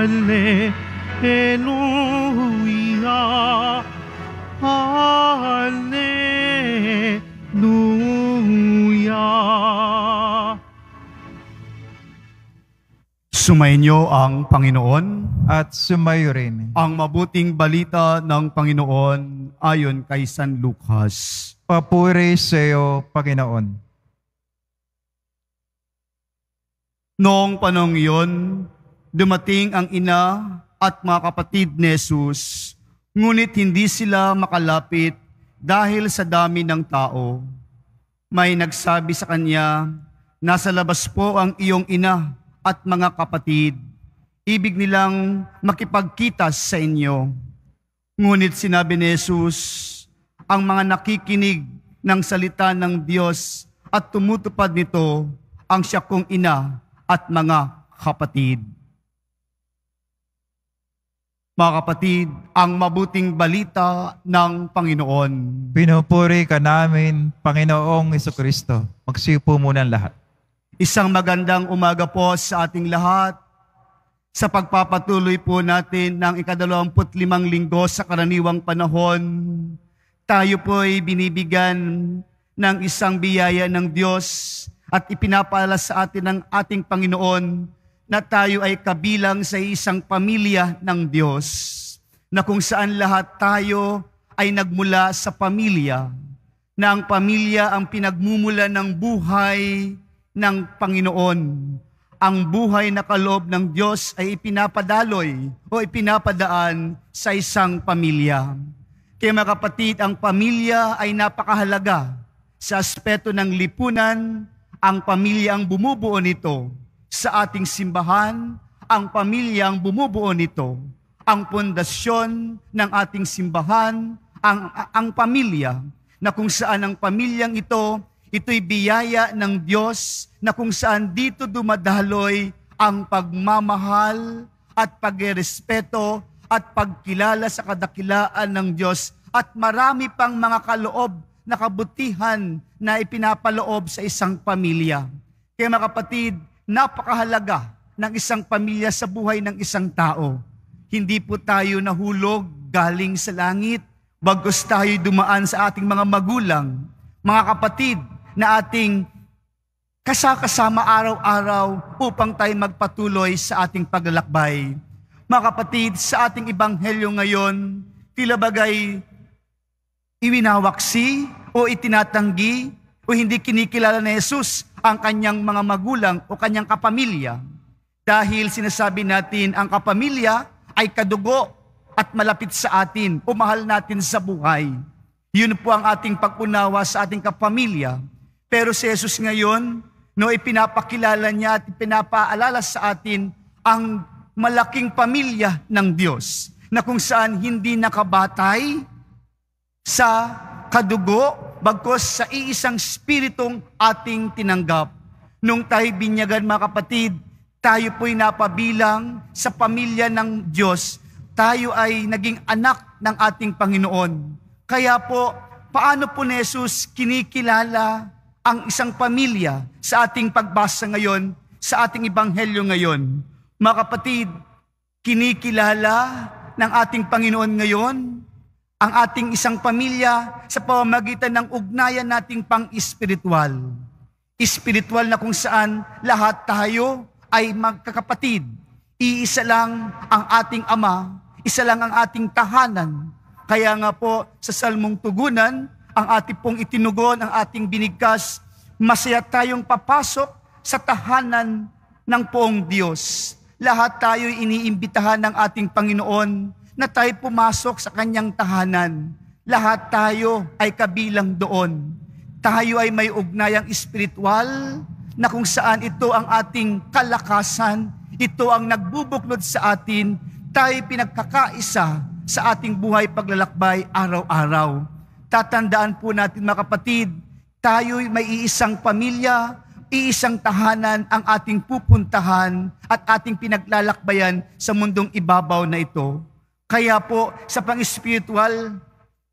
Hallelujah, Hallelujah. Sumainyo ang Panginoon at sumayo rin ang mabuting balita ng Panginoon ayon kay San Lucas. Papuri sa iyo, Panginoon. Noong panahon iyon, dumating ang ina at mga kapatid ni Jesus, ngunit hindi sila makalapit dahil sa dami ng tao. May nagsabi sa kanya, "Nasa labas po ang iyong ina at mga kapatid. Ibig nilang makipagkita sa inyo." Ngunit sinabi ni Jesus, ang mga nakikinig ng salita ng Diyos at tumutupad nito ang siya kong ina at mga kapatid. Mga kapatid, ang mabuting balita ng Panginoon. Pinupuri ka namin, Panginoong Jesucristo. Magsiupo muna ang lahat. Isang magandang umaga po sa ating lahat sa pagpapatuloy po natin ng ika-25 linggo sa karaniwang panahon. Tayo po ay binibigyan ng isang biyaya ng Diyos at ipinapaalala sa atin ng ating Panginoon na tayo ay kabilang sa isang pamilya ng Diyos, na kung saan lahat tayo ay nagmula sa pamilya, na ang pamilya ang pinagmumula ng buhay ng Panginoon. Ang buhay na kaloob ng Diyos ay ipinapadaloy o ipinapadaan sa isang pamilya. Kaya mga kapatid, ang pamilya ay napakahalaga sa aspeto ng lipunan. Ang pamilya ang bumubuo nito. Sa ating simbahan, ang pamilya ang bumubuo nito. Ang pundasyon ng ating simbahan, ang pamilya, na kung saan ang pamilyang ito'y biyaya ng Diyos, na kung saan dito dumadaloy ang pagmamahal at pagrespeto at pagkilala sa kadakilaan ng Diyos at marami pang mga kaloob na kabutihan na ipinapaloob sa isang pamilya. Kaya mga kapatid, napakahalaga ng isang pamilya sa buhay ng isang tao. Hindi po tayo nahulog galing sa langit, bagkus tayo dumaan sa ating mga magulang, mga kapatid na ating kasama araw-araw upang tayo magpatuloy sa ating paglalakbay. Mga kapatid, sa ating ebanghelyo ngayon, tila bagay iwinawaksi o itinatanggi o hindi kinikilala ni Jesus ang kanyang mga magulang o kanyang kapamilya. Dahil sinasabi natin ang kapamilya ay kadugo at malapit sa atin o mahal natin sa buhay. Yun po ang ating pag-unawa sa ating kapamilya. Pero si Jesus ngayon, ipinapakilala niya at ipinapaalala sa atin ang malaking pamilya ng Diyos na kung saan hindi nakabatay sa kadugo, bagkus sa iisang spiritong ating tinanggap. Nung tayo binyagan, mga kapatid, tayo po'y napabilang sa pamilya ng Diyos. Tayo ay naging anak ng ating Panginoon. Kaya po, paano po ni Jesus kinikilala ang isang pamilya sa ating pagbasa ngayon, sa ating ebanghelyo ngayon? Mga kapatid, kinikilala ng ating Panginoon ngayon ang ating isang pamilya sa pamamagitan ng ugnayan nating pang-espiritual. Espiritual na kung saan lahat tayo ay magkakapatid. Iisa lang ang ating Ama, isa lang ang ating tahanan. Kaya nga po sa Salmong Tugunan, ang ating pong itinugon, ang ating binigkas, masaya tayong papasok sa tahanan ng poong Diyos. Lahat tayo iniimbitahan ng ating Panginoon na tayo pumasok sa kanyang tahanan. Lahat tayo ay kabilang doon. Tayo ay may ugnayang espiritual na kung saan ito ang ating kalakasan, ito ang nagbubuklod sa atin, tayo pinagkakaisa sa ating buhay paglalakbay araw-araw. Tatandaan po natin mga kapatid, tayo may iisang pamilya, iisang tahanan ang ating pupuntahan at ating pinaglalakbayan sa mundong ibabaw na ito. Kaya po, sa pang-espiritual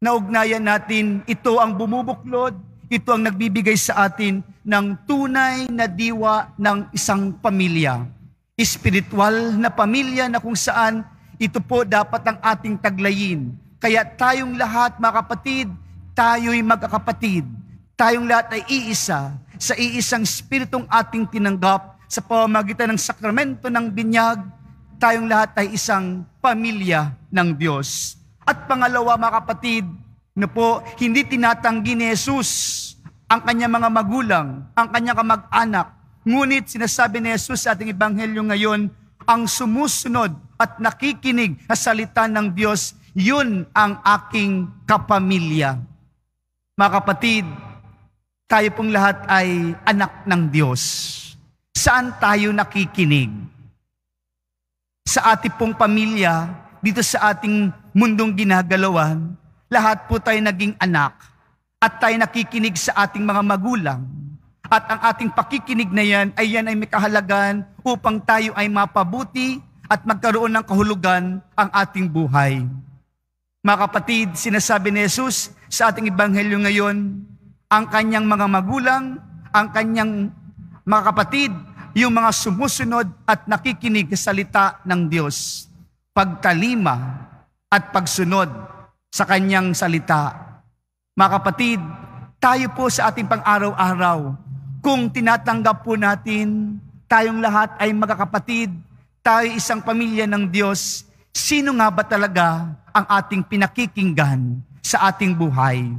na ugnayan natin, ito ang bumubuklod, ito ang nagbibigay sa atin ng tunay na diwa ng isang pamilya. Espiritual na pamilya na kung saan ito po dapat ang ating taglayin. Kaya tayong lahat, mga kapatid, tayo'y magkakapatid. Tayong lahat ay iisa sa iisang Espiritong ating tinanggap sa pamamagitan ng sakramento ng binyag. Tayong lahat ay isang pamilya ng Diyos. At pangalawa, mga kapatid, hindi tinatanggi ni Jesus ang kanyang mga magulang, ang kanyang kamag-anak. Ngunit sinasabi ni Jesus sa ating ebanghelyo ngayon, ang sumusunod at nakikinig sa salita ng Diyos, yun ang aking kapamilya. Mga kapatid, tayo pong lahat ay anak ng Diyos. Saan tayo nakikinig? Sa ating pong pamilya, dito sa ating mundong ginagalawan, lahat po tayo naging anak at tayo nakikinig sa ating mga magulang. At ang ating pakikinig na yan ay may kahalagan upang tayo ay mapabuti at magkaroon ng kahulugan ang ating buhay. Mga kapatid, sinasabi ni Jesus sa ating ebanghelyo ngayon, ang kanyang mga magulang, ang kanyang mga kapatid, yung mga sumusunod at nakikinig sa salita ng Diyos, pagtalima at pagsunod sa kanyang salita. Mga kapatid, tayo po sa ating pang-araw-araw, kung tinatanggap po natin, tayong lahat ay magkakapatid, tayo isang pamilya ng Diyos, sino nga ba talaga ang ating pinakikinggan sa ating buhay?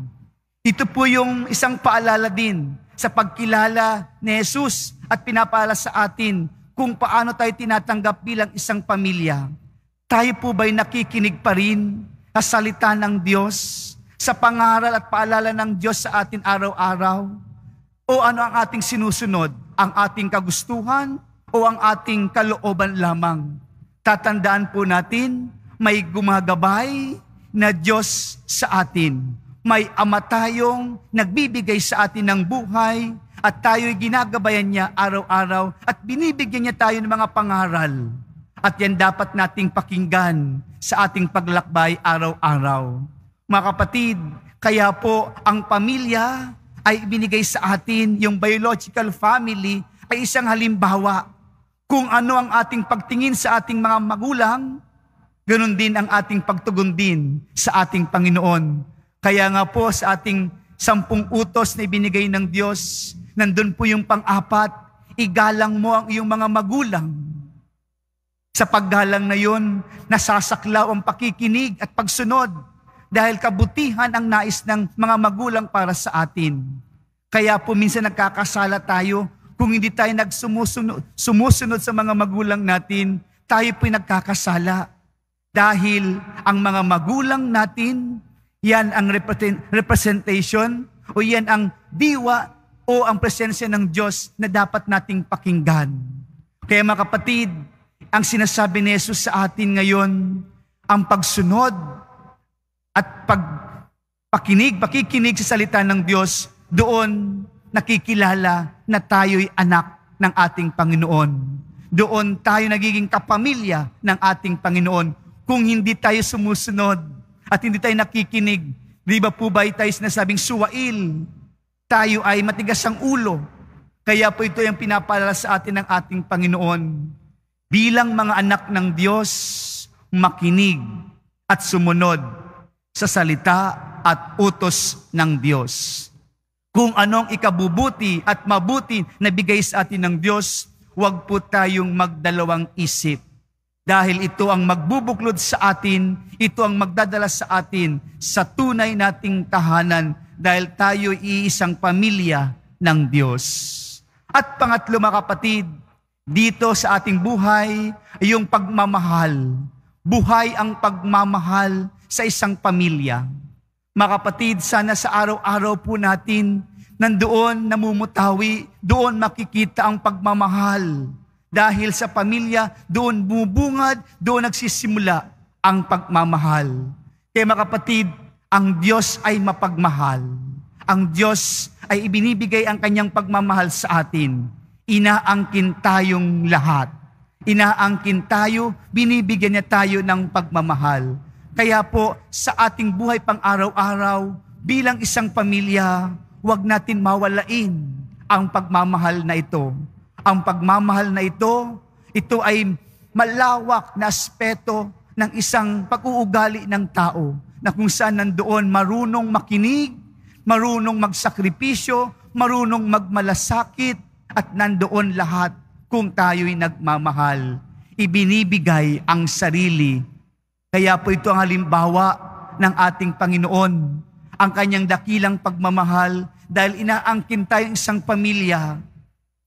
Ito po yung isang paalala din sa pagkilala ni Jesus at pinapaalala sa atin kung paano tayo tinatanggap bilang isang pamilya. Tayo po ba'y nakikinig pa rin sa salita ng Diyos, sa pangaral at paalala ng Diyos sa atin araw-araw? O ano ang ating sinusunod? Ang ating kagustuhan o ang ating kalooban lamang? Tatandaan po natin, may gumagabay na Diyos sa atin. May Ama tayong nagbibigay sa atin ng buhay at tayo'y ginagabayan niya araw-araw at binibigyan niya tayo ng mga pangaral. At yan dapat nating pakinggan sa ating paglakbay araw-araw. Mga kapatid, kaya po ang pamilya ay ibinigay sa atin, yung biological family ay isang halimbawa. Kung ano ang ating pagtingin sa ating mga magulang, ganun din ang ating pagtugon din sa ating Panginoon. Kaya nga po sa ating 10 utos na ibinigay ng Diyos, nandun po yung pang-apat, igalang mo ang iyong mga magulang. Sa paggalang na yun, nasasaklaw ang pakikinig at pagsunod dahil kabutihan ang nais ng mga magulang para sa atin. Kaya po minsan nagkakasala tayo kung hindi tayo sumusunod sa mga magulang natin, tayo po'y nagkakasala. Dahil ang mga magulang natin, yan ang representation o yan ang diwa o ang presensya ng Diyos na dapat nating pakinggan. Kaya mga kapatid, ang sinasabi ni Jesus sa atin ngayon, ang pagsunod at pakikinig sa salita ng Diyos, doon nakikilala na tayo'y anak ng ating Panginoon. Doon tayo nagiging kapamilya ng ating Panginoon. Kung hindi tayo sumusunod at hindi tayo nakikinig, di ba po ba tayo sinasabing suwail? Tayo ay matigas ang ulo. Kaya po ito yung pinapaalala sa atin ng ating Panginoon. Bilang mga anak ng Diyos, makinig at sumunod sa salita at utos ng Diyos. Kung anong ikabubuti at mabuti na bigay sa atin ng Diyos, huwag po tayong magdalawang isip. Dahil ito ang magbubuklod sa atin, ito ang magdadala sa atin sa tunay nating tahanan dahil tayo iisang pamilya ng Diyos. At pangatlo mga kapatid, dito sa ating buhay, yung pagmamahal. Buhay ang pagmamahal sa isang pamilya. Mga kapatid, sana sa araw-araw po natin, nandoon namumutawi, doon makikita ang pagmamahal. Dahil sa pamilya, doon bubungad, doon nagsisimula ang pagmamahal. Kaya mga kapatid, ang Diyos ay mapagmahal. Ang Diyos ay ibinibigay ang kanyang pagmamahal sa atin. Inaangkin tayong lahat. Inaangkin tayo, binibigyan niya tayo ng pagmamahal. Kaya po, sa ating buhay pang araw-araw, bilang isang pamilya, huwag natin mawalain ang pagmamahal na ito. Ang pagmamahal na ito, ito ay malawak na aspeto ng isang pag-uugali ng tao na kung saan nandoon marunong makinig, marunong magsakripisyo, marunong magmalasakit, at nandoon lahat kung tayo'y nagmamahal. Ibinibigay ang sarili. Kaya po ito ang halimbawa ng ating Panginoon, ang kanyang dakilang pagmamahal dahil inaangkin tayong isang pamilya,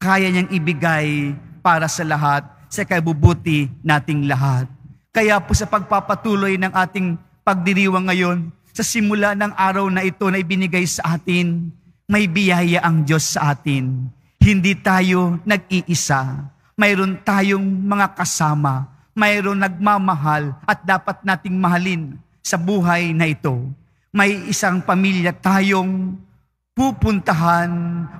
kaya niyang ibigay para sa lahat, sa kabubuti nating lahat. Kaya po sa pagpapatuloy ng ating pagdiriwang ngayon, sa simula ng araw na ito na ibinigay sa atin, may biyaya ang Diyos sa atin. Hindi tayo nag-iisa. Mayroon tayong mga kasama. Mayroon nagmamahal at dapat nating mahalin sa buhay na ito. May isang pamilya tayong pupuntahan,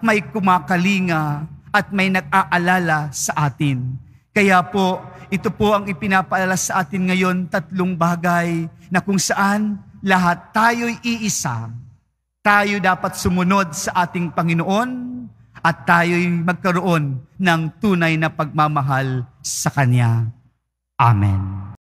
may kumakalinga, at may nag-aalala sa atin. Kaya po, ito po ang ipinapaalala sa atin ngayon, 3 bagay na kung saan lahat tayo'y iisa. Tayo dapat sumunod sa ating Panginoon at tayo'y magkaroon ng tunay na pagmamahal sa Kanya. Amen.